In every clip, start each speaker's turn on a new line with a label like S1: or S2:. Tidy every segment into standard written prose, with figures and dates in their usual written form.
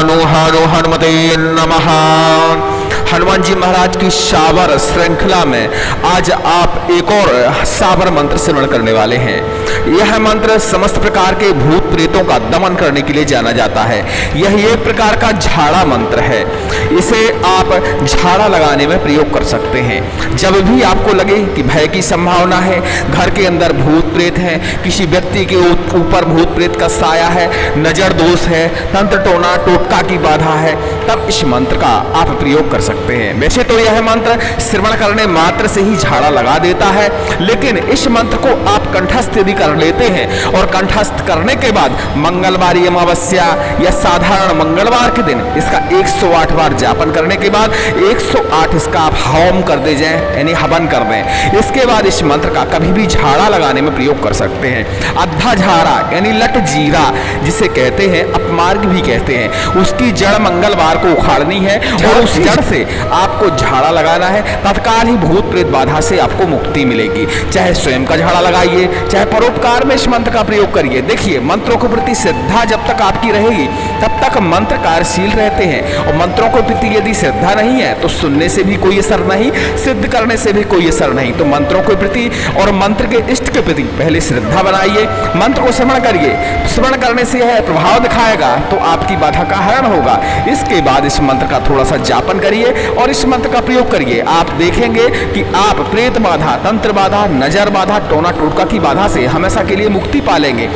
S1: हनु हनु हनुमते नमः। हनुमान जी महाराज की शाबर श्रृंखला में आज आप एक और शाबर मंत्र श्रवण करने वाले हैं। यह मंत्र समस्त प्रकार के भूत प्रेतों का दमन करने के लिए जाना जाता है। यह एक प्रकार का झाड़ा मंत्र है। इसे आप झाड़ा लगाने में प्रयोग कर सकते हैं। जब भी आपको लगे कि भय की संभावना है, घर के अंदर भूत प्रेत है, किसी व्यक्ति के ऊपर भूत प्रेत का साया है, नजर दोष है, तंत्र टोना टोटका की बाधा है, तब इस मंत्र का आप प्रयोग कर सकते हैं। वैसे तो यह मंत्र श्रवण करने मात्र से ही झाड़ा लगा देता है, लेकिन इस मंत्र को आप कंठस्थ यदि कर लेते हैं और कंठस्थ करने के बाद मंगलवार अमावस्या या साधारण मंगलवार के दिन इसका 108 बार जापन करने के बाद 108 इसका आप हवन कर दे जाएं, यानी हवन कर दें। इसके बाद इस मंत्र का कभी भी झाड़ा लगाने में प्रयोग कर सकते हैं। अद्धा झाड़ा यानी लट जीरा जिसे कहते हैं, अपमार्ग भी कहते हैं, उसकी जड़ मंगलवार को उखाड़नी है और उस जड़ से आपको झाड़ा लगाना है। तत्काल ही भूत प्रेत बाधा से आपको मुक्ति मिलेगी। चाहे स्वयं का झाड़ा लगाइए, चाहे परोपकार में इस मंत्र का प्रयोग करिए। देखिए, मंत्रों के प्रति श्रद्धा जब तक आपकी रहेगी तब तक मंत्र कार्यशील रहते हैं, और मंत्रों के प्रति यदि श्रद्धा नहीं है तो सुनने से भी कोई असर नहीं, सिद्ध करने से भी कोई असर नहीं। तो मंत्रों के प्रति और मंत्र के इष्ट के प्रति पहले श्रद्धा बनाइए, मंत्र को श्रवण करिए। श्रवण करने से यह प्रभाव दिखाएगा तो आपकी बाधा का हरण होगा। इसके बाद इस मंत्र का थोड़ा सा जापन करिए और इस मंत्र का प्रयोग करिए। आप देखेंगे कि आप प्रेत बाधा, तंत्र बाधा, नजर बाधा, टोना टोटका की बाधा से हमेशा के लिए मुक्ति पालेंगे।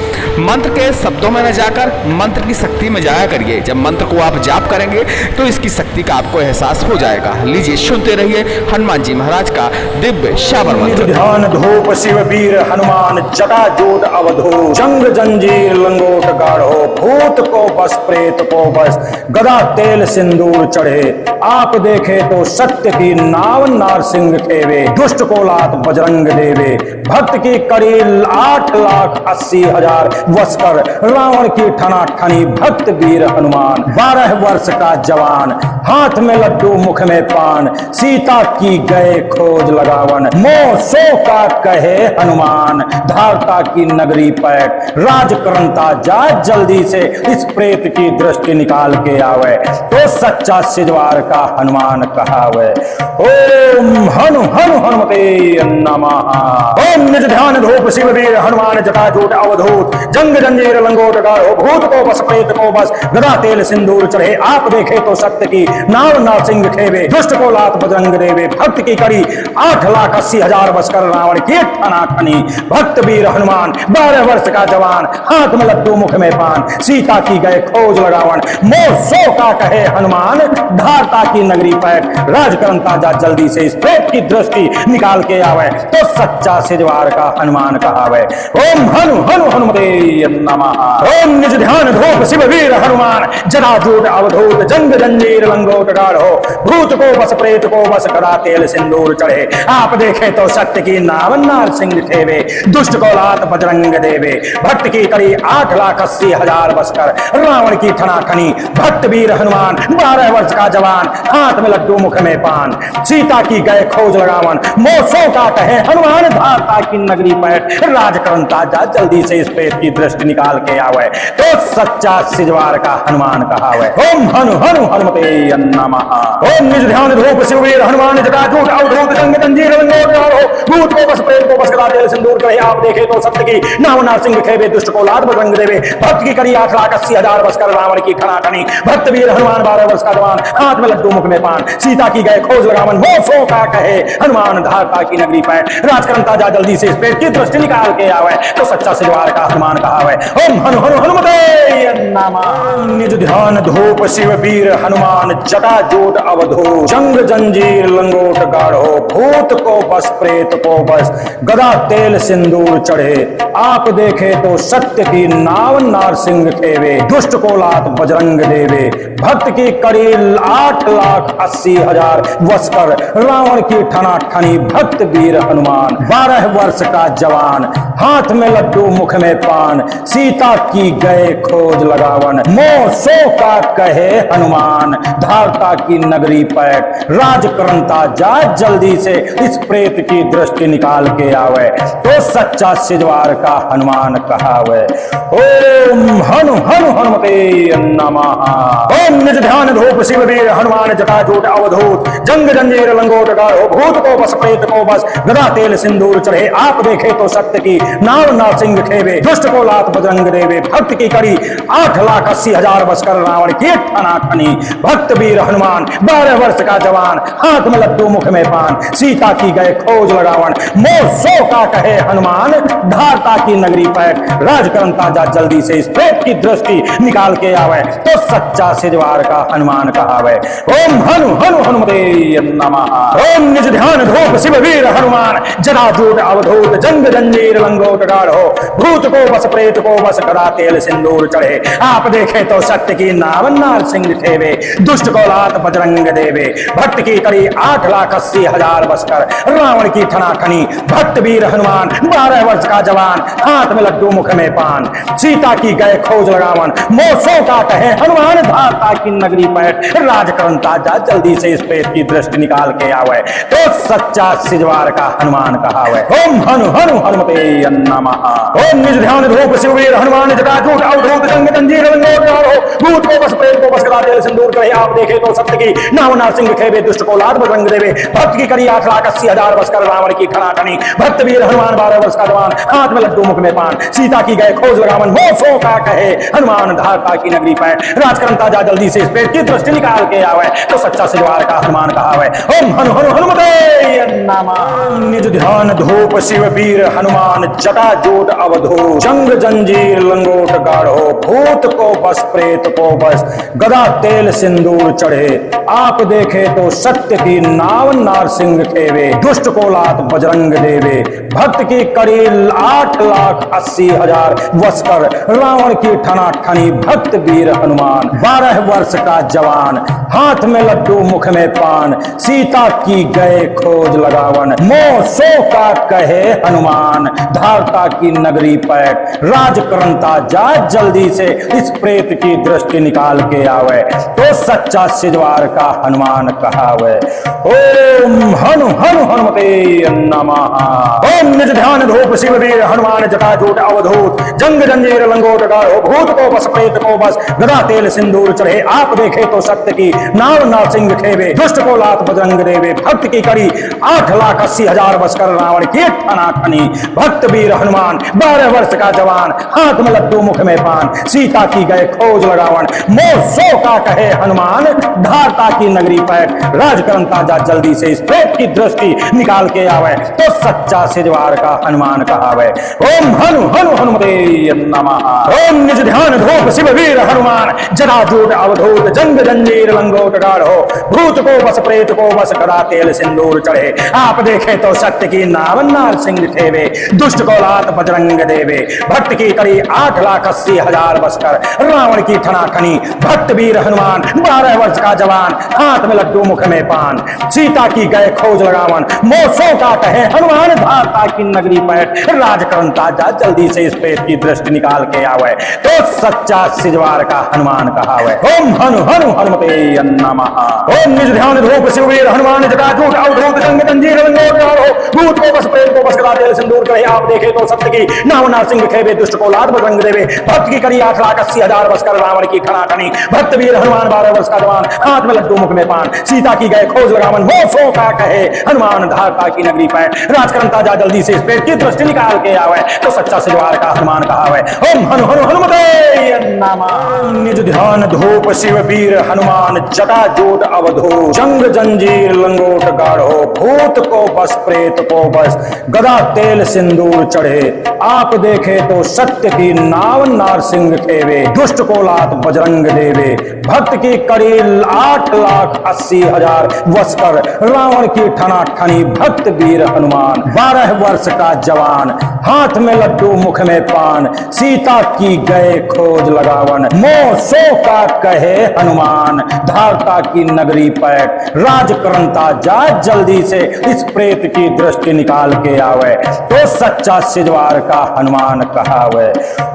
S1: मंत्र के शब्दों में न जाकर मंत्र की शक्ति में जाया करिए। जब मंत्र को आप जाप करेंगे तो इसकी शक्ति का आपको एहसास हो जाएगा। लीजिए, सुनते रहिए हनुमान जी महाराज का दिव्य शाबर मंत्र।
S2: ध्यान धूप शिव वीर हनुमान, जटा जोट अवधो, जंग जंजीर लंगोट गाढ़ो, भूत को बस प्रेत को बस, गदा तेल सिंदूर चढ़े। आप देखे तो सत्य की नाव, नारसिंह खेवे, दुष्ट को लात बजरंग देवे। भक्त की कड़ी 8,80,000 वस्कर, रावण की ठना ठनी भक्त वीर हनुमान। 12 वर्ष का जवान, हाथ में लड्डू मुख में पान, सीता की गए खोज लगावन। मोह सो का कहे हनुमान, धारता की नगरी पैठ, राज करंता जा जल्दी से, इस प्रेत की दृष्टि निकाल के आवे, तो सच्चा सिजवार का हनुमान कहावे। ओम हनु हनु हनुमते नमः। ओम निज ध्यान धूप शिव वीर हनुमान, जटा जोट अवधूत, जंग जंजीर लंगोट गाढ़ो, भूत को बस प्रेत को बस, गदा तेल सिंदूर चढ़े। आप देखे तो सत्य की नाव, नारसिंह खेवे, दुष्ट को लात बजरंग देवे। भक्त की कड़ी 8,80,000 बसकर, रावण की ठना ठनी भक्त वीर हनुमान। 12 वर्ष का जवान, हाथ में लड्डू मुख में पान, सीता की गए खोज लगावन। मोह सो का कहे हनुमान, धारता की नगरी पैठ, राज करंता जा जल्दी से, इस प्रेत की दृष्टि निकाल के आवे, तो सच्चा सिजवार का हनुमान कहावे। ओम हनु हनु हनुमते नमः। ओम निज ध्यान धूप शिव वीर हनुमान, जटा जोट अवधूत, जंग जंजीर लंगोट गाढ़ो, भूत को बस प्रेत को बस, गदा तेल सिंदूर चढ़े। आप देखे तो सत्य की नाव, नारसिंह खेवे, दुष्ट को लात बजरंग देवे। भक्त की कड़ी 8,80,000 बसकर, रावण की ठना ठनी भक्त वीर हनुमान। 12 वर्ष का जवान, हाथ में लड्डू मुख में पान, सीता की गए खोज लगावन। मोह सो का कहे हनुमान, धारता की नगरी पैठ, राज करंता जा जल्दी से, इस प्रेत की दृष्टि निकाल के आवे, तो सच्चा सिजवार का हनुमान कहावे। ओम हनु हनु हनुमते नमः। ओम निज ध्यान धूप शिव वीर हनुमान, जटा जोट अवधूत, जंग जंजीर लंगोट गाढ़ो, भूत को बस प्रेत को बस, गदा तेल सिंदूर चढ़े। आप देखे तो सत्य की नाव, नारसिंह खेवे, दुष्ट को लात बजरंग देवे। भक्त की कड़ी 8,80,000 बसकर, रावण की ठना ठनी भक्त वीर हनुमान। 12 वर्ष का जवान, हाथ में लड्डू मुख में पान, सीता की गए खोज लगावन। मोह सो का कहे हनुमान, धारता की नगरी पैठ, राज करंता जा जल्दी से, इस प्रेत की दृष्टि निकाल के आवे, तो सच्चा सिजवार का हनुमान कहावे। ओम हनु हनु हनुमते नमः। निज ध्यान धूप शिव वीर हनुमान, जटा जोट अवधो, जंग जंजीर लंगोट गाढ़ो, भूत को बस प्रेत को बस, गदा तेल सिंदूर चढ़े। आप देखे तो सत्य की नाव, नारसिंह खेवे, दुष्ट को लात बजरंग देवे। भक्त की कड़ी 8,80,000 वस्कर, रावण की ठना ठनी भक्त वीर हनुमान। 12 वर्ष का जवान, हाथ में लड्डू मुख में पान, सीता की गए खोज लगा लगावन, मोह सो का कहे हनुमान, धारता की नगरी पैठ राज करंता जा जल्दी से, इस प्रेत की दृष्टि निकाल के आवे, तो सच्चा सिजवार का हनुमान कहावे। ओम हनु हनु हनुमते नमः। ओम निज ध्यान धूप शिव वीर हनुमान, जटाजूट अवधूत जंग जंजीर लंगोट गाढ़ो, भूत को बस प्रेत को बस गदा तेल सिंदूर चढ़े, आप देखे तो सत्य की नाव नारसिंह खेवे, दुष्ट को लात बजरंग देवे, भक्त की कड़ी 8,80,000 बस कर रावण की ठनाठनी, भक्त वीर हनुमान 12 वर्ष का जवान, हाथ में लड्डू मुख में पान, सीता की गए खोज लगावन, मोह सो का कहे हनुमान, धारता की नगरी पैठ राज करंता जा जल्दी से, इस प्रेत की दृष्टि निकाल के आवे, तो सच्चा सिजवार का हनुमान कहावे। ओम हनु हनु हनुमते नमः। ओम निज ध्यान धूप शिव वीर हनुमान, जटाजूट अवधूत जंग जंजीर लंगोट गाढ़ो, भूत को बस प्रेत को बस गदा तेल सिंदूर चढ़े, आप देखे तो सत्य की नाव नारसिंह खेवे, दुष्ट को लात बजरंग देवे, भक्त की कड़ी 8,80,000 बसकर रावण की ठनाठनी, भक्त वीर हनुमान 12 वर्ष का जवान, हाथ में लड्डू मुख में पान, सीता की गए खोज लगावन, मोसों का कहे हनुमान, धारता की नगरी पैठ राज करंता जा जल्दी से, इस प्रेत की दृष्टि निकाल के आवे, तो सच्चा सिजवार का हनुमान कहावे। ओम हनु हनु हनुमते नमः। ओम निज ध्यान धूप शिव वीर हनुमान, जटाजूट अवधूत जंग जंजीर लंगोट गाढ़ो, भूत को बस प्रेत को बस गदा तेल सिंदूर चढ़े, आप देखे तो सत्य की नाव नारसिंह खेवे, दुष्ट को लात बजरंग देवे, भक्त की कड़ी 8,80,000 बस कर रावण की ठनाठनी, भक्त वीर हनुमान 12 वर्ष का जवान, हाथ में लड्डू मुख में पान, सीता की गए खोज लगावन, मोसों का कहे हनुमान, धारता की नगरी पैठ राज करंता जा जल्दी से, इस प्रेत की दृष्टि निकाल के आवे, तो सच्चा सिजवार का हनुमान कहावे। ओम हनु हनु हनुमते नमः। निज ध्यान धूप शिव वीर हनुमान, जटाजूट अवधूत जंग जंजीर लंगोट गाढ़ो, भूत को बस प्रेत को बस गदा तेल सिंदूर चढ़े, आप देखे तो सत्य की नाव नारसिंह खेवे, दुष्ट को लात बजरंग देवे, भक्त की कड़ी 8,80,000 वस्कर रावण की ठनाठनी, भक्त वीर हनुमान 12 वर्ष का जवान, हाथ में लड्डू मुख में पान, सीता की गए खोज लगावन, मोह सो का कहे हनुमान, धारता की नगरी पैठ राज करंता जा जल्दी से, इस प्रेत की दृष्टि निकाल के आवे, तो सच्चा सिजवार का हनुमान कहावे। ओम हनु हनु हनुमते नमः। ओम निज ध्यान धूप शिव वीर हनुमान, जटाजूट अवधूत जंग जंजीर लंगोट गाढ़ो, भूत को बस प्रेत को बस गदा तेल सिंदूर चढ़े, आप देखे तो सत्य की नाव नारसिंह खेवे, दुष्ट को लात बजरंग देवे, भक्त की कड़ी 8,80,000 बसकर रावण की ठनाठनी, भक्त वीर हनुमान 12 वर्ष का जवान, हाथ में लड्डू मुख में पान, सीता की गए खोज लगावन, मोह सो का कहे हनुमान, धारता की नगरी पैठ राज करंता जा जल्दी से, इस प्रेत की दृष्टि निकाल के आवे, तो सच्चा सिजवार का हनुमान कहावे। ओम हनु हनु हनुमते नमः। ओम निज ध्यान धूप शिव वीर हनुमान, जटाजूट अवधूत जंग जंजीर लंगोट गाढ़ो, भूत को बस प्रेत को बस गदा तेल सिंदूर चढ़े, आप देखे तो सत्य की नाव नारसिंह खेवे, दुष्ट को लात बजरंग देवे, भक्त की कड़ी 8,80,000 बसकर रावण की ठनाठनी, भक्त वीर हनुमान 12 वर्ष का जवान, हाथ में लड्डू मुख में पान, सीता की गए खोज लगावन, मोसों का कहे हनुमान, धारता की नगरी पैठ राज करंता जा जल्दी से, इस प्रेत की दृष्टि निकाल के आवे, तो सच्चा सिजवार का हनुमान कहावे। ओम हनु हनु हनुमते नमः। ओम निज ध्यान धूप शिव वीर हनुमान, जटाजूट अवधूत जंग जंजीर लंगोट गाढ़ो, भूत को बस प्रेत को बस गदा तेल सिंदूर चढ़े, आप देखे तो सत्य की नाव नारसिंह खेवे, दुष्ट को लात बजरंग देवे, भक्त की कड़ी 8,80,000 बसकर रावण की ठनाठनी, भक्त वीर हनुमान 12 वर्ष का जवान, हाथ में लड्डू मुख में पान, सीता की गए खोज लगावन, मोसों का कहे हनुमान, धारता की नगरी पैठ राज करंता जा जल्दी से, इस प्रेत की दृष्टि निकाल के आवे, तो सच्चा सिजवार का हनुमान कहावे। ओम हनु हनु हनुमते नमः। निज ध्यान धूप शिव वीर हनुमान, जटाजूट अवधूत जंग जंजीर लंगोट गाढ़ो, भूत को बस प्रेत को बस गदा तेल सिंदूर चढ़े, आप देखे तो सत्य की नाव नारसिंह खेवे, दुष्ट को लात बजरंग देवे, भक्त की कड़ी 8,80,000 वस्कर रावण की ठनाठनी, भक्त वीर हनुमान 12 वर्ष का जवान, हाथ में लड्डू मुख में पान, सीता की गए खोज लगावन, मोह सो का कहे हनुमान, धारता की नगरी पैठ राज करंता जा जल्दी से इस प्रेत की दृष्टि निकाल के आवे तो सच्चा सिजवार का हनुमान कहावे।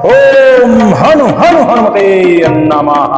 S2: ओम हनु हनु हनुमते नमः।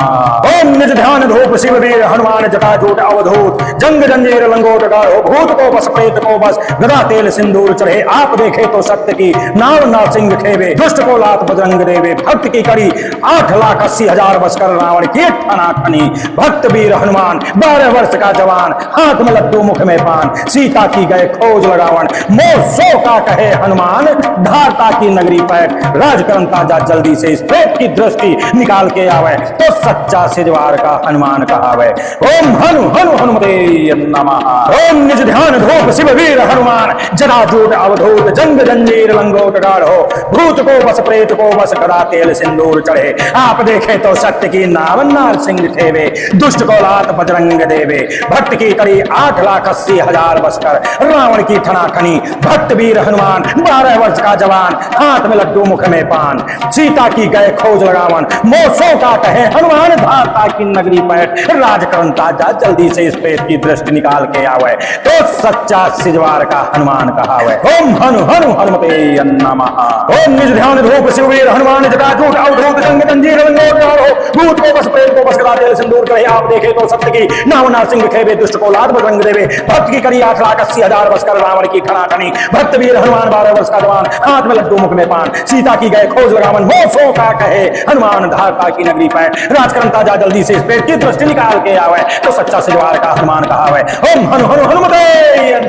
S2: ओम निज ध्यान धूप शिव वीर हनुमान जटाजूट अवधूत जंग जंजीर लंगोट गाढ़ो भूत को बस प्रेत को बस गदा तेल सिंदूर चढ़े आप देखे तो सत्य की नाव नारसिंह खेवे दुष्ट को लात बजरंग देवे भक्त की कड़ी 8,80,000 बसकर रावण की ठना ठनी भक्त वीर हनुमान 12 वर्ष का जवान हाथ में लड्डू मुख में पान सीता की गए खोज लगावन मोह सो का कहे हनुमान धारता की नगरी पैठ राज करंता जा जल्दी से इस प्रेत की दृष्टि निकाल के आवे तो सच्चा सिजवार का हनुमान कहावे। ओम हनु हनु हनुमते नमः। ओम निज ध्यान धूप शिव वीर हनुमान जटाजूट अवधूत जंग जंजीर लंगोट गाढ़ो भूत को बस प्रेत को बस गदा तेल सिंदूर चढ़े आप देखे तो सत्य की नाव नारसिंह खेवे दुष्ट को लात बजरंग देवे भक्त की कड़ी 8,80,000 बसकर रावण की ठनाठनी भक्त वीर हनुमान 12 वर्ष का जवान हाथ में लड्डू मुख में पान सीता की गए खोज लगावन मोसो का कहे हनुमान धारता की नगरी पैठ राज करंता जा जल्दी से इस प्रेत की दृष्टि निकाल के आवे तो सच्चा सिजवार का हनुमान कहावे। ओम हनु हनु हनुमते नमः। ओम निज ध्यान धूप शिव वीर हनुमान जटाजूट अवधूत जंग जंजीर लंगोट गाढ़ो भूत को बस प्रेत को बस गदा तेल सिंदूर चढ़े आप देखे तो सत्य की नाव नारसिंह खेवे दुष्ट को लात बजरंग देवे भक्त की कड़ी 8,80,000 बसकर रावण की ठनाठनी भक्त वीर हनुमान 12 वर्ष का जवान हाथ में लड्डू मुख में पान सीता की गए खोज लगावन मोसो का कहे हनुमान धारता की नगरी पैठ राज करंता जा जल्दी से इस प्रेत की दृष्टि निकाल के आवे तो सच्चा सिजवार का हनुमान कहावे। ओम हनु हनु हनुमते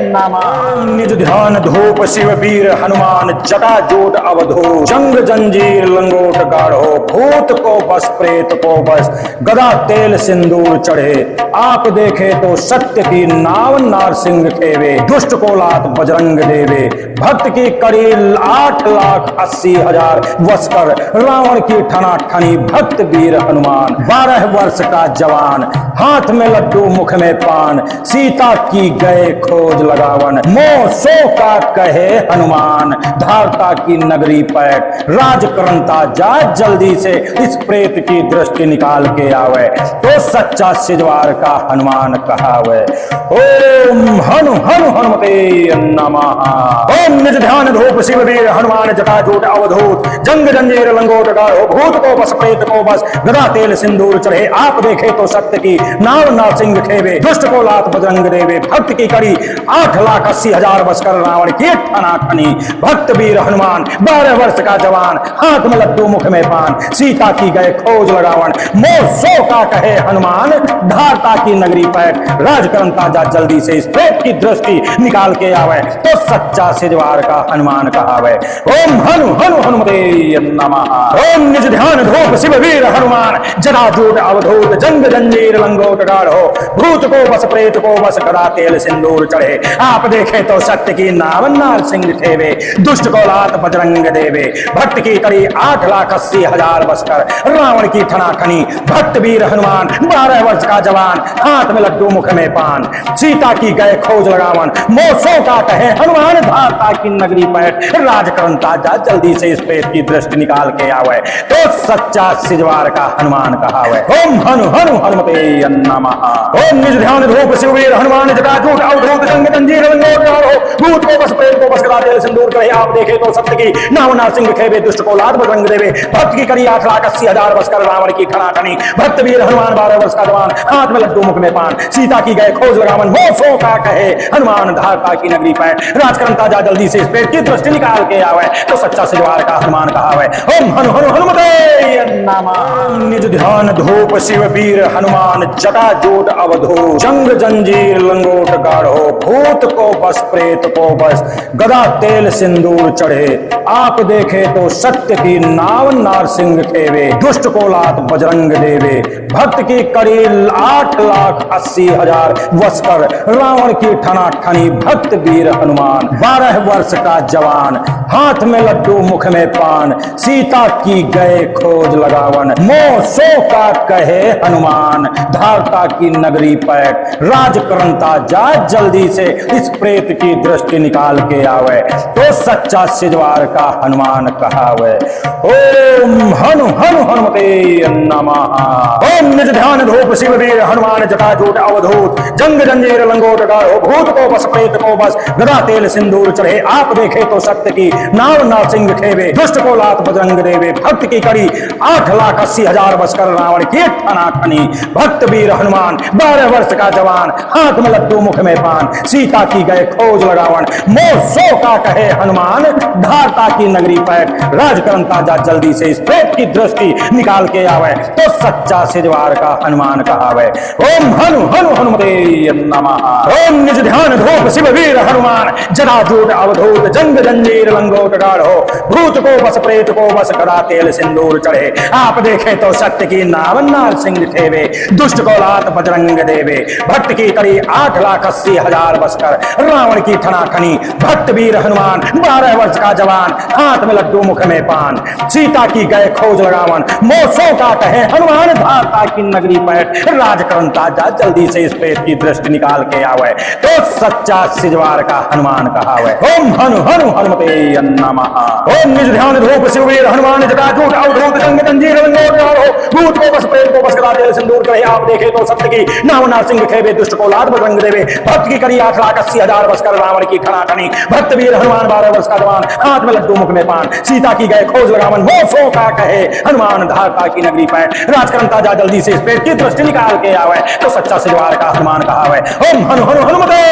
S2: नमः। निज ध्यान धूप शिव वीर हनुमान जटाजूट अवधूत जंग जंजीर लंगोट गाढ़ो भूत को बस प्रेत को बस गदा तेल सिंदूर चढ़े आप देखे तो सत्य की नाव नारसिंह खेवे दुष्ट को लात बजरंग देवे भक्त की कड़ी 8,80,000 वसकर रावण की ठनाठनी भक्त वीर हनुमान 12 वर्ष का जवान हाथ में लड्डू मुख में पान सीता की गए खोज लगावन मोह सो का कहे हनुमान धारता की नगरी पैठ राज करंता जा जल्दी से इस प्रेत की दृष्टि निकाल के आवे तो सच्चा सिजवार का हनुमान कहावे। ओम हनु हनु हनुमते नमः। ओम निज ध्यान धूप शिव वीर हनुमान जटाजूट अवधूत जंग जंजीर लंगोट गाढ़ो भूत को बस प्रेत को बस गदा तेल सिंदूर चढ़े आप देखे तो सत्य की नाव नारसिंह खेवे दुष्ट को लात बजरंग देवे भक्त की कड़ी 8,80,000 बसकर रावण की ठनाठनी भक्त वीर हनुमान 12 वर्ष का जवान हाथ में लड्डू मुख में पान सीता की गए खोज लगावन मोह सो का कहे हनुमान धारता की नगरी पैठ राज करंता जा जल्दी से इस प्रेत की दृष्टि निकाल के आवे तो सच्चा सिजवार का हनुमान कहावे। ओम हनु हनु हनुमते नमः। ओम निज ध्यान धूप शिव वीर हनुमान जटाजूट अवधूत जंग जंजीर लंगोट गाढ़ो भूत को बस प्रेत को बस गदा तेल सिंदूर चढ़े आप देखे तो सत्य की नाव नारसिंह खेवे दुष्ट को लात बजरंग देवे भक्त की कड़ी 8,80,000 बसकर रावण की ठनाठनी भक्त वीर हनुमान 12 वर्ष का जवान हाथ में लड्डू मुख में पान सीता की गए खोज लगावन मोसो का कहे हनुमान धारता की नगरी पैठ राज करंता जा जल्दी से इस प्रेत की दृष्टि निकाल के आवे तो सच्चा सिजवार का हनुमान कहावे। ओम हनु हनु हनुमते नमः। ओम निज ध्यान धूप शिव वीर हनुमान जटाजूट अवधूत जंग जंजीर लंगोट गाढ़ो भूत को बस प्रेत को बस गदा तेल सिंदूर चढ़े आप देखे तो सत्य की नाव नारसिंह खेवे दुष्ट को लात बजरंग देवे भक्त की कड़ी 8,80,000 बसकर रावण की ठनाठनी भक्त वीर हनुमान 12 वर्ष का जवान हाथ में लड्डू मुख में पान सीता की गए खोज लगावन मोह सो का कहे हनुमान धारता की नगरी पैठ राज करंता जा जल्दी से इस प्रेत की दृष्टि निकाल के आवे तो सच्चा सिजवार का हनुमान कहावे। ओम हनु हनु हनुमते नमः। निज ध्यान धूप शिव वीर हनुमान जटाजूट अवधूत जंग जंजीर लंगोट गाढ़ो भूत को बस प्रेत को बस गदा तेल सिंदूर चढ़े आप देखे तो सत्य की नाव नारसिंह खेवे दुष्ट को लात बजरंग देवे भक्त की कड़ी 8,80,000 वसकर रावण की ठनाठनी भक्त वीर हनुमान 12 वर्ष का जवान हाथ में लड्डू मुख में पान सीता की गए खोज लगावन मोह सो का कहे हनुमान धारता की नगरी पैठ राज करंता जा जल्दी से इस प्रेत की दृष्टि निकाल के आवे तो सच्चा सिजवार का हनुमान कहावे। ओम हनु हनु हनुमते नमः। ओम निज ध्यान धूप शिव वीर हनुमान हनुमान जटाजूट अवधूत जंग जंजीर लंगोट गाढ़ो भूत को बस प्रेत को बस गदा तेल सिंदूर चढ़े आप देखे तो सत्य की नाव नारसिंह खेवे दुष्ट को लात बजरंग देवे भक्त की कड़ी 8,80,000 बसकर रावण की ठना ठनी भक्त वीर हनुमान 12 वर्ष का जवान हाथ में लड्डू मुख में पान सीता की गए खोज लगावन मोह सो का कहे हनुमान धारता की नगरी पैठ राजकरण ताजा जल्दी से इस प्रेत की दृष्टि निकाल के आवे तो सच्चा सिजवार का हनुमान कहावे ओम हनु हनु हनुमते नमः ओम निज ध्यान धूप शिव वीर हनुमान जटाजूट अवधूत जंग जंजीर लंगोट गाढ़ो भूत को बस प्रेत को बस गदा तेल सिंदूर चढ़े आप देखे तो सत्य की नाव नारसिंह खेवे दुष्ट को लात बजरंग देवे भक्त की कड़ी 8,80,000 बसकर रावण की ठना ठनी भक्त वीर हनुमान 12 वर्ष का जवान हाथ में लड्डू मुख में पान सीता की गए खोज लगावन मोसो का कहे हनुमान धारता की नगरी पैठ राजकरण ताजा जल्दी से इस प्रेत की दृष्टि निकाल के आवे तो सच्चा सिजवार का हनुमान कहावे ओम हनु हनु हनुमते नमः ओम निज ध्यान धूप शिववीर हनुमान जटाजूट अवधूत जंग जंजीर लंगोट गाढ़ो भूत को बस प्रेत को बस गदा तेल सिंदूर करे आप देखे तो सत्य की नाव नारसिंह खेवे दुष्ट को लात बजरंग देवे भक्त की करी 8,80,000 बसकर रावण की ठना ठनी भक्त वीर हनुमान 12 वर्ष का जवान हाथ में लड्डू मुख में पान सीता की गए खोज लगावन मोसो का कहे हनुमान धारता की नगरी पैठ राजकरण ताजा जल्दी से इस पेट की दृष्टि निकाल के आवे तो सच्चा सिजवार का हनुमान कहावे ओम हनु हनु हनुमते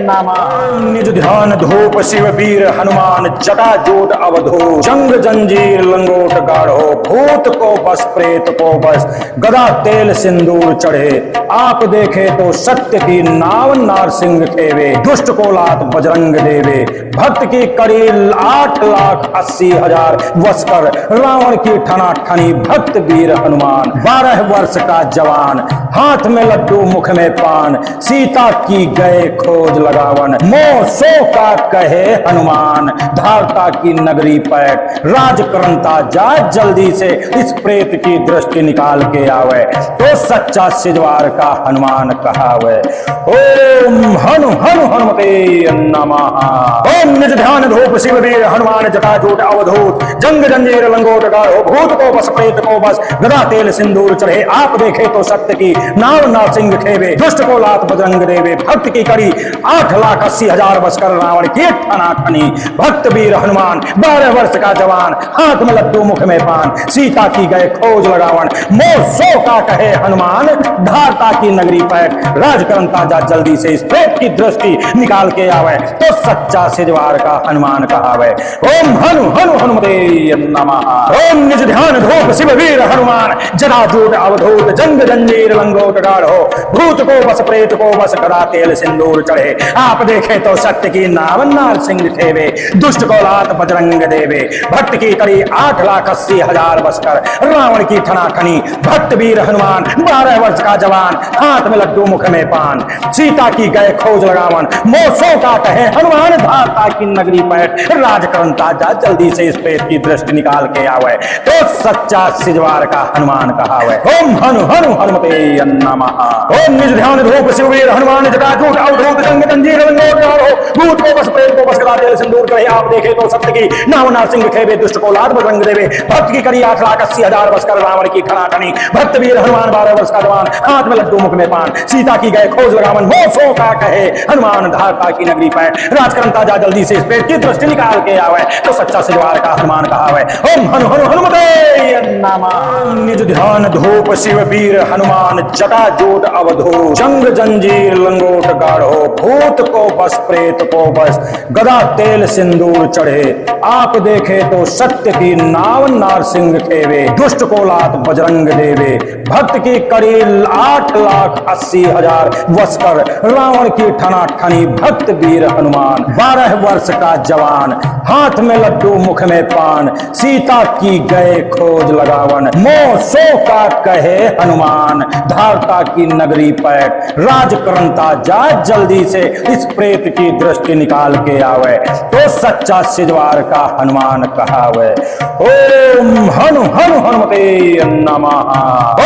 S2: नमः निज ध्यान धूप शिव वीर हनुमान जटाजूट अवधूत जंग जंजीर लंगोट गाढ़ो भूत को बस प्रेत को बस गदा तेल सिंदूर चढ़े आप देखे तो सत्य की नाव नारसिंह खेवे दुष्ट को लात बजरंग देवे भक्त की कड़ी 8,80,000 वसकर रावण की ठना ठनी भक्त वीर हनुमान 12 वर्ष का जवान हाथ में लड्डू मुख में पान सीता की गए खोज लगावन मोह सो का कहे हनुमान धारता की नगरी पैठ राजकरण ताजा जल्दी से इस प्रेत की दृष्टि निकाल के आवे तो सच्चा सिजवार का हनुमान कहावे ओम हनु हनु हनुमते नमः ओम निज ध्यान धूप शिव वीर हनुमान जटाजूट अवधूत जंग जंजीर लंगोट गाढ़ो भूत को बस प्रेत को बस गदा तेल सिंदूर चढ़े आप देखे तो सत्य की नाव नारसिंह खेवे दुष्ट को लात बजरंग देवे भक्त की कड़ी 8,80,000 बसकर रावण की ठना ठनी भक्त वीर हनुमान 12 वर्ष का जवान हाथ में लड्डू मुख में पान सीता की गए खोज लगावन मोह सो का कहे हनुमान धारता की नगरी पैठ राजकरण ताजा जल्दी से इस प्रेत की दृष्टि निकाल के आवे तो सच्चा सिजवार का हनुमान कहावे ओम हनु हनु हनुमते नमः ओम निज ध्यान धूप शिव वीर हनुमान जटाजूट अवधूत जंग जंजीर लंगोट गाढ़ो भूत को बस प्रेत को बस गदा तेल सिंदूर चढ़े आप देखे तो सत्य की नाव नारसिंह खेवे दुष्ट को लात बजरंग देवे भक्त की कड़ी 8,80,000 बसकर रावण की ठना ठनी भक्त वीर हनुमान 12 वर्ष का जवान हाथ में लड्डू मुख में पान सीता की गए खोज लगावन मोसो का कहे हनुमान धारता की नगरी पैठ राजकरण ताजा जल्दी से इस प्रेत की दृष्टि निकाल के आवे तो सच्चा सिजवार का हनुमान कहावे ओम हनु हनु हनुमते नमः ओम निज ध्यान धूप शिव वीर हनुमान जटाजूट अवधूत जंग जंजीर लंगोट गाढ़ो भूत को बस प्रेत को बस गदा तेल सिंदूर करे आप देखे तो सत्य की नाव नारसिंह खेवे दुष्ट को लात बजरंग देवे भक्त की कड़ी 8,80,000 बसकर रावण की ठना ठनी भक्त वीर हनुमान 12 वर्ष का जवान हाथ में लड्डू मुख में पान सीता की गए खोज लगावन मोह सो का कहे हनुमान धारता की नगरी पैठ राजकरण ताजा जल्दी से इस पेट की दृष्टि निकाल के आवे तो सच्चा सिजवार का हनुमान कहावे ओम हनु हनु हनुमते नमः निज ध्यान धूप शिव वीर हनुमान जटाजूट अवधूत जंग जंजीर लंगोट गाढ़ो भूत को बस प्रेत को बस गदा तेल सिंदूर चढ़े आप देखे तो सत्य की नाव नारसिंह खेवे दुष्ट को लात बजरंग देवे भक्त की कड़ी 8,80,000 वसकर रावण की ठना ठनी भक्त वीर हनुमान 12 वर्ष का जवान हाथ में लड्डू मुख में पान सीता की गए खोज लगावन मोह सो का कहे हनुमान धारता की नगरी पैठ राजकरण ताजा जल्दी से इस प्रेत की दृष्टि निकाल के आवे तो सच्चा सिजवार का हनुमान कहावे ओम हनु हनु हनुमते नमः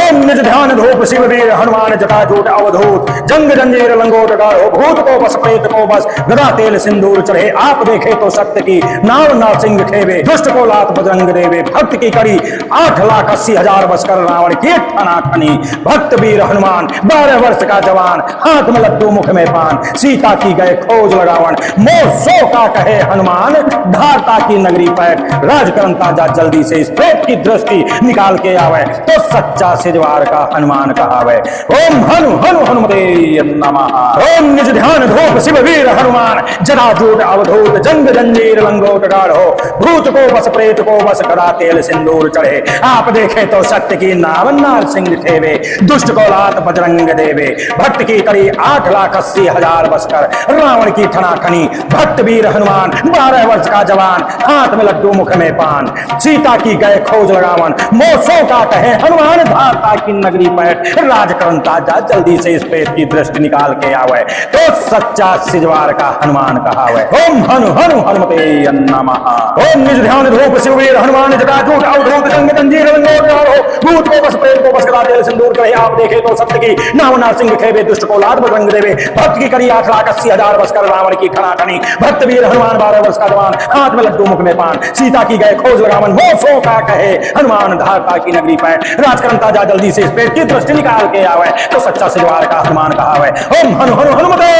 S2: ओम निज ध्यान धूप शिव वीर हनुमान जटाजूट अवधूत जंग जंजीर लंगोट गाढ़ो भूत को बस प्रेत को बस गदा तेल सिंदूर चढ़े आप देखे तो सत्य की नाव नारसिंह खेवे दुष्ट को लात बजरंग देवे भक्त की कड़ी 8,80,000 बसकर रावण की ठनाठनी भक्त वीर हनुमान 12 वर्ष का जवान हाथ में लड्डू मुख में पान सीता की गए खोज लगावन मोह सो का कहे हनुमान धारता की नगरी पैठ राजकरण ताजा जल्दी से इस प्रेत की दृष्टि निकाल के आवे तो सच्चा सिजवार का हनुमान कहावे। ओम हनु हनु हनुमते नमः। ओम निज ध्यान धूप शिव वीर हनुमान जटाजूट अवधूत जंग जंजीर लंगोट गाढ़ो भूत को बस प्रेत को बस करा तेल सिंदूर चढ़े आप देखे तो सत्य की नाव नारसिंह खेवे दुष्ट को लात बजरंग देवे भक्त की कड़ी 8,80,000 बसकर रावण की ठनाठनी भक्त वीर हनुमान 12 वर्ष का जवान हाथ में लड्डू मुख में पान सीता की गए खोज लगावन मोसों का कहे हनुमान धारता की नगरी पैठ राजकरण ताजा जल्दी से इस पेट की दृष्टि निकाल के आवे तो सच्चा सिजवार का हनुमान कहावे। ओम हनु हनु हनुमते नमः। ओम निज ध्यान धूप शिववीर हनुमान जटाजूट अवधूत जंग जंजीर लंगोट गाढ़ो भूत को बस प्रेत को बस करा तेल सिंदूर चढ़े आप देखे तो सत्य की नाव नारसिंह खेवे दुष्ट को लात बजरंग देवे भक्त की कड़ी 8,80,000 बसकर रावण की ठनाठनी भक्त वीर हनुमान 12 वर्ष का जवान हाथ में लड्डू मुख में पान सीता की गए खोज लगावन मोसों का कहे हनुमान धारता की नगरी पैठ राजकरण ताजा जल्दी से इस पेट की दृष्टि निकाल के आवे तो सच्चा सिजवार का हनुमान कहावे। ओम हनु हनु हनुमते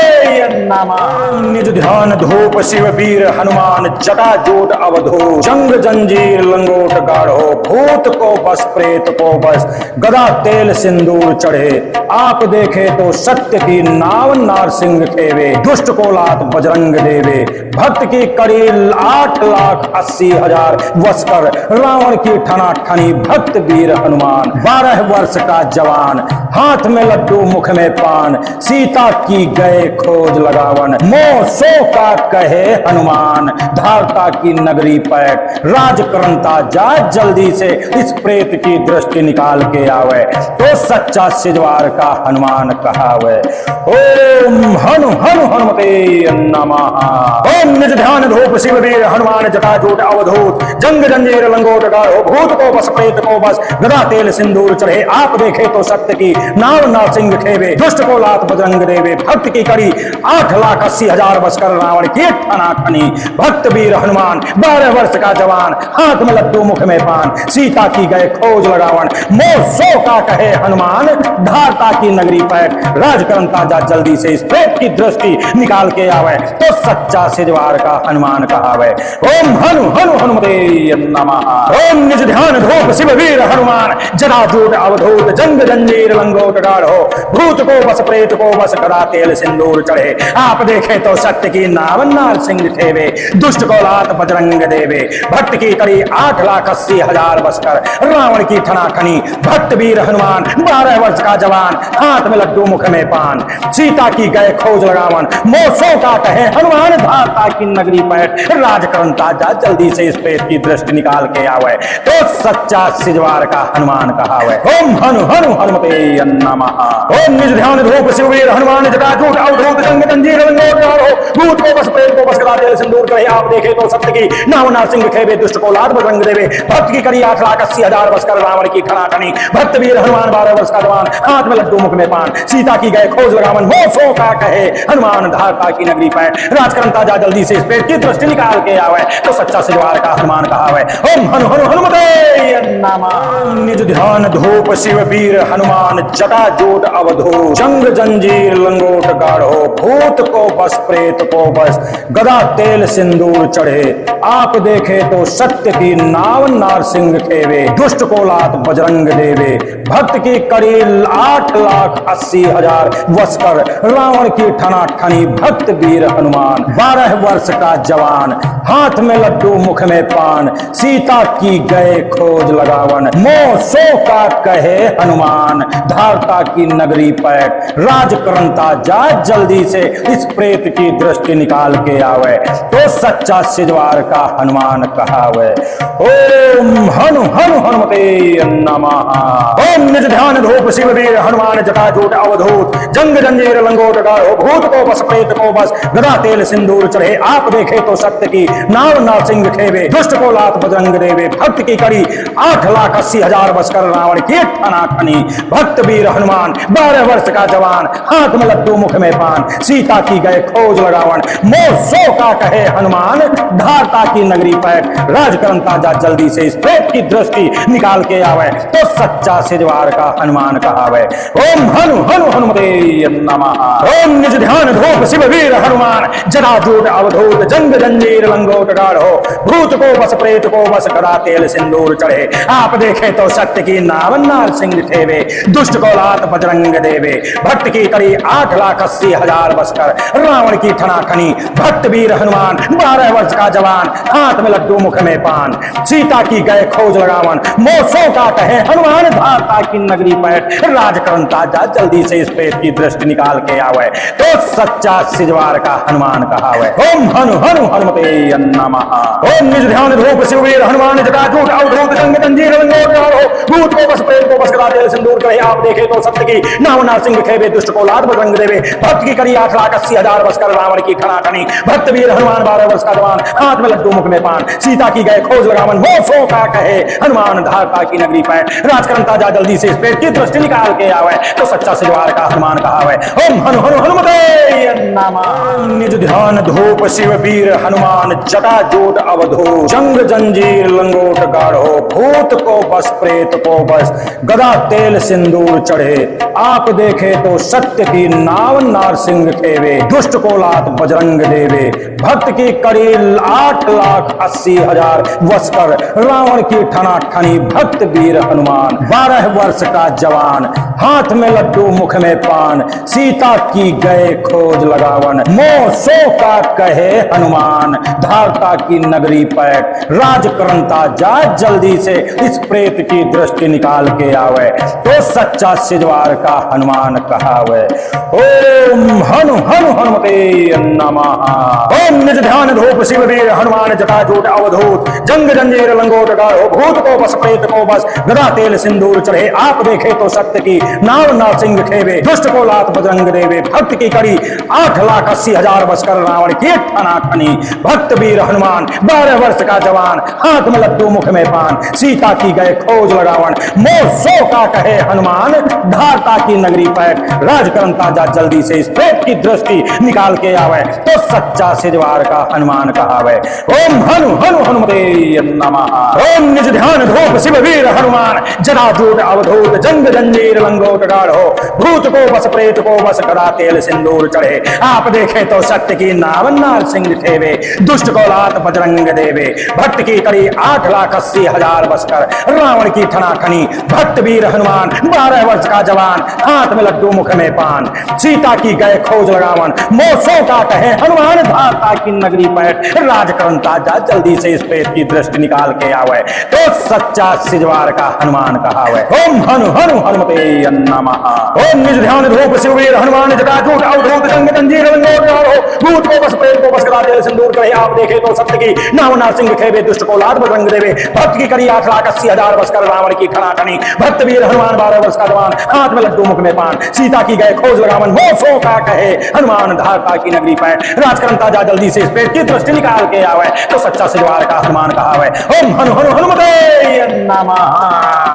S2: नमः। निज ध्यान धूप शिव वीर हनुमान जटाजूट अवधूत जंग जंजीर लंगोट गाढ़ो भूत को बस प्रेत को बस गदा तेल सिंदूर चढ़े आप देखे तो सत्य की नाव नारसिंह खेवे दुष्ट को लात बजरंग देवे भक्त की कड़ी 8,80,000 बसकर रावण की ठनाठनी भक्त वीर हनुमान 12 वर्ष का जवान हाथ में लड्डू मुख में पान सीता की गए खोज लगावन मोह सो का कहे हनुमान धारता की नगरी पैठ राजकरण ताजा जल्दी से इस प्रेत की दृष्टि निकाल के आवे तो सच्चा सिजवार का हनुमान कहावे। ओम हनु हनु हनुमते नमः। ओम निज ध्यान धूप शिव वीर हनुमान जटाजूट अवधूत जंग जंजीर लंगोट गाढ़ो भूत को बस प्रेत को बस गदा तेल सिंदूर चढ़े आप देखे तो सत्य की नाव नारसिंह खेवे दुष्ट को लात बजरंग देवे भक्त की कड़ी 8,80,000 बसकर रावण की ठनाठनी भक्त वीर हनुमान 12 वर्ष का जवान हाथ में लड्डू मुख में पान सीता की गए खोज लगावन मोह सो का कहे हनुमान धारता की नगरी पैठ राजकरण ताजा जल्दी से इस प्रेत की दृष्टि निकाल के आवे तो सच्चा सिजवार का हनुमान कहावे। ओम हनु हनु हनुमते नमः। ओम निज ध्यान धूप शिव वीर हनुमान जटाजूट अवधूत जंग जंजीर लंगोट गाढ़ो भूत को बस प्रेत को बस करा तेल सिंदूर चढ़े आप देखे तो सत्य की नाव नारसिंह खेवे दुष्ट को लात बजरंग देवे भक्त की कड़ी 8,80,000 बसकर रावण की ठनाठनी भक्त वीर हनुमान 12 वर्ष का जवान हाथ में लड्डू मुख में पान सीता की गए खोज लगावन मोसों का कहे हनुमान धारता की नगरी पैठ राजकरण ताजा जल्दी से इस पेट की दृष्टि निकाल के आवे तो सच्चा सिजवार का हनुमान कहावे। ओम हनु हनु हनुमते नमः। ओम निज ध्यान धूप शिव वीर हनुमान जटाजूट अवधूत जंग जंजीर लंगोट गाढ़ो भूत को बस प्रेत को बस गदा तेल सिंदूर चढ़े आप देखे तो सत्य की नाव नारसिंह खेवे दुष्ट को लात बजरंग देवे भक्त की कड़ी 8,80,000 बसकर रावण की ठनाठनी भक्त वीर हनुमान 12 वर्ष का जवान हाथ में लड्डू मुख में पान सीता की गए खोज लगावन मोसों का कहे हनुमान धारता की नगरी पैठ राजकरण ताजा जल्दी से इस पेट की दृष्टि निकाल के आवे तो सच्चा सिजवार का हनुमान कहावे। ओम हनु हनु हनुमते नमः। निज ध्यान धूप शिव वीर हनुमान जटाजूट अवधूत जंग जंजीर लंगोट गाढ़ो भूत को बस प्रेत को बस गदा तेल सिंदूर चढ़े आप देखे तो सत्य की नाव नारसिंह खेवे दुष्ट को लात बजरंग देवे भक्त की कड़ी 8,80,000 बसकर रावण की ठनाठनी भक्त वीर हनुमान 12 वर्ष का जवान हाथ में लड्डू मुख में पान सीता की गए खोज लगावन मोह सो का कहे हनुमान धारता की नगरी पैठ राजकरण ताजा जल्दी से इस प्रेत की दृष्टि निकाल के आवे तो सच्चा सिजवार का हनुमान कहावे। ओम हनु हनु हनुमते नमः। ओम निज ध्यान धूप शिव वीर हनुमान हनुमान जटाजूट अवधूत जंग जंजीर लंगोट गाढ़ो भूत को बस प्रेत को बस गदा तेल सिंदूर चढ़े आप देखे तो सत्य की नाव नारसिंह खेवे दुष्ट को लात बजरंग देवे भक्त की कड़ी 8,80,000 बसकर रावण की ठना ठनी भक्त वीर हनुमान 12 वर्ष का जवान हाथ में लड्डू मुख में पान सीता की गए खोज लगावन मोह सो का कहे हनुमान धारता की नगरी पैठ राजकरण ताजा जल्दी से इस प्रेत की दृष्टि निकाल के आवे तो सच्चा सिजवार का हनुमान कहावे ओम हनु हनु हनुमते नमः ओम निज ध्यान धूप शिव वीर हनुमान जटाजूट अवधूत जंग जंजीर लंगोट गाढ़ो भूत को बस प्रेत को बस गदा तेल सिंदूर चढ़े आप देखे तो सत्य की नाव नारसिंह खेवे दुष्ट को लात बजरंग देवे भक्त की कड़ी 8,80,000 बसकर रावण की ठनाठनी भक्त वीर हनुमान 12 वर्ष का जवान हाथ में लड्डू मुख में पान सीता की गए खोज लगावन मोसो का कहे हनुमान धारता की नगरी पैठ राजकरण ताजा जल्दी से इस प्रेत की दृष्टि निकाल के आवे तो सच्चा सिजवार का हनुमान कहावे ओम हनु हनु हनुमते नमः ओम निज ध्यान धूप शिव वीर हनुमान जटाजूट अवधूत जंग जंजीर लंगोट गाढ़ो भूत को बस प्रेत को बस गदा तेल सिंदूर चढ़े आप देखे तो सत्य की नाव नारसिंह खेवे दुष्ट को लात बजरंग देवे भक्त की कड़ी 8,80,000 बसकर रावण की ठनाठनी भक्त वीर हनुमान 12 वर्ष का जवान हाथ में लड्डू मुख में पान सीता की गए खोज लगावन मोसो का कहे हनुमान धारता की नगरी पैठ राजकरण ताजा जल्दी से इस प्रेत की दृष्टि निकाल के आवे तो सच्चा सिजवार का हनुमान कहावे ओम हनु हनु हनुमते नमः निज ध्यान धूप शिव वीर हनुमान जटाजूट अवधूत जंग जंजीर लंगोट गाढ़ो भूत को बस प्रेत को बस गदा तेल सिंदूर चढ़े आप देखे तो सत्य की नाव नारसिंह खेवे दुष्ट को लात बजरंग देवे भक्त की कड़ी 8,80,000 बसकर रावण की ठनाठनी भक्त वीर हनुमान 12 वर्ष का जवान हाथ में लड्डू मुख में पान सीता की गए खोज लगावन मोह सो का कहे हनुमान धारता की नगरी पैठ राजकरण ताजा जल्दी से इस प्रेत की दृष्टि निकाल के आवे तो सच्चा सिजवार का हनुमान कहावे ओम हनु हनु हनुमते नमः ओम निज ध्यान धूप शिव वीर हनुमान जटाजूट अवधूत जंग जंजीर लंगोट गाढ़ो भूत को बस प्रेत को बस गदा तेल सिंदूर चढ़े आप देखे तो सत्य की नाव नारसिंह खेवे दुष्ट को लात बजरंग देवे भक्त की कड़ी 8,80,000 बसकर रावण की ठनाठनी भक्त वीर हनुमान 12 वर्ष का जवान हाथ में लड्डू मुख में पान सीता की गए खोज लगावन मोह सो का कहे हनुमान धारता की नगरी पैठ राजकरण ताजा जल्दी से इस प्रेत की दृष्टि निकाल के आवे तो सच्चा सिजवार का हनुमान कहावे ओम हनु हनु हनुमते नमः ओम निज ध्यान धूप शिव वीर हनुमान जटाजूट अवधूत जंग जंजीर लंगोट गाढ़ो भूत को बस प्रेत को बस गदा तेल सिंदूर चढ़े आप देखे तो सत्य की नाव नारसिंह खेवे दुष्ट को लात बजरंग देवे भक्त की कड़ी 8,80,000 बसकर रावण की ठनाठनी भक्त वीर हनुमान 12 वर्ष का जवान हाथ में लड्डू मुख में पान सीता की गए खोज लगावन मोसो का कहे हनुमान धारता की नगरी पैठ राजकरण ताजा जल्दी से इस प्रेत की दृष्टि निकाल के आवे तो सच्चा सिजवार का हनुमान कहावे ओम हनु हनु हनुमते नमः ओम निज ध्यान धूप शिव वीर हनुमान जटाजूट अवधूत जंग जंजीर लंगोट गाढ़ो भूत को बस प्रेत को बस गदा तेल सिंदूर चढ़े आप देखे तो सत्य की नाव नारसिंह खेवे दुष्ट को लात बजरंग देवे भक्त की कड़ी 8,80,000 बसकर रावण की ठनाठनी भक्त वीर हनुमान 12 वर्ष का जवान हाथ में लड्डू मुख में पान सीता की गए खोज लगावन मोह सो का कहे हनुमान धारता की नगरी पैठ राजकरण ताजा जल्दी से इस प्रेत की दृष्टि निकाल के आवे तो सच्चा सिजवार का हनुमान कहावे ओम हनु हनु हनुमते नमः।